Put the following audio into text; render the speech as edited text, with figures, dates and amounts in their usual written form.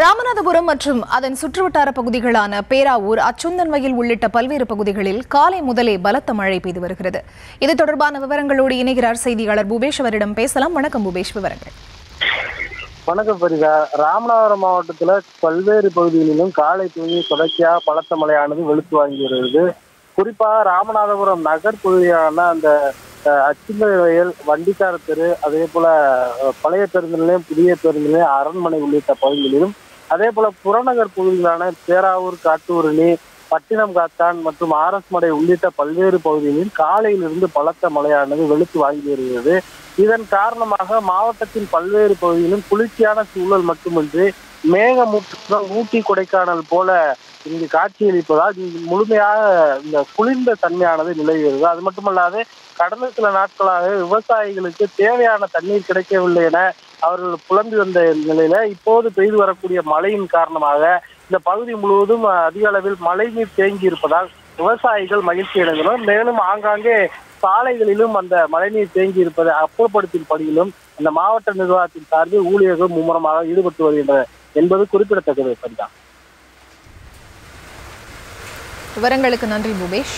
ராமநாதபுரம் மற்றும் அதன் சுற்றுவட்டார பகுதிகளான பேராவூர், அச்சுந்தன்வயல் உள்ளிட்ட பல்வேறு பகுதிகளில் காலை முதலே பலத்த மழை பெய்து வருகிறது. இது தொடர்பான விவரங்களோடு இணைகிறார் செய்தியாளர் பூபேஷ். அவரிடம் பேசலாம். வணக்கம் பூபேஷ், விவரங்கள். வணக்கம் பரிதா. ராமநாதபுரம் மாவட்டத்தில் பல்வேறு பகுதிகளிலும் காலை துவங்கி தொடர்ச்சியாக பலத்த மழையானது வெளுத்து வாங்கி வருகிறது. குறிப்பாக ராமநாதபுரம் நகர் பகுதியான அந்த அச்சுந்தவயல், வண்டிக்கார தெரு, அதே போல பழைய பேருந்து நிலையம், புதிய பேருந்து நிலையம், அரண்மனை உள்ளிட்ட பகுதிகளிலும், அதே போல புறநகர் பகுதிகளான பேராவூர், காட்டூரணி, பட்டினம் காத்தான் மற்றும் ஆர்எஸ் மடை உள்ளிட்ட பல்வேறு பகுதிகளில் காலையிலிருந்து பலத்த மழையானது வெளுத்து வாங்கி வருகிறது. இதன் காரணமாக மாவட்டத்தின் பல்வேறு பகுதிகளிலும் குளிர்ச்சியான சூழல் மட்டுமின்றி மேகமூட்டம் ஊட்டி கொடைக்கானல் போல இங்கு காட்சியளிப்பதால் முழுமையாக இந்த குளிர்ந்த தன்மையானது நிலவுகிறது. அது மட்டுமல்லாது கடந்த சில நாட்களாக விவசாயிகளுக்கு தேவையான தண்ணீர் கிடைக்கவில்லை என அவர்கள் புலம்பி வந்த நிலையில இப்போது பெய்து வரக்கூடிய மழையின் காரணமாக இந்த பகுதி முழுவதும் அதிக அளவில் மழைநீர் தேங்கி இருப்பதால் விவசாயிகள் மகிழ்ச்சி அடைந்தனர். மேலும் ஆங்காங்கே சாலைகளிலும் அந்த மழைநீர் தேங்கி இருப்பதை அப்புறப்படுத்தும் பணியிலும் அந்த மாவட்ட நிர்வாகத்தின் சார்பில் ஊழியர்கள் மும்முரமாக ஈடுபட்டு வருகின்றனர் என்பது குறிப்பிடத்தக்கது. விவரங்களுக்கு நன்றி பூபேஷ்.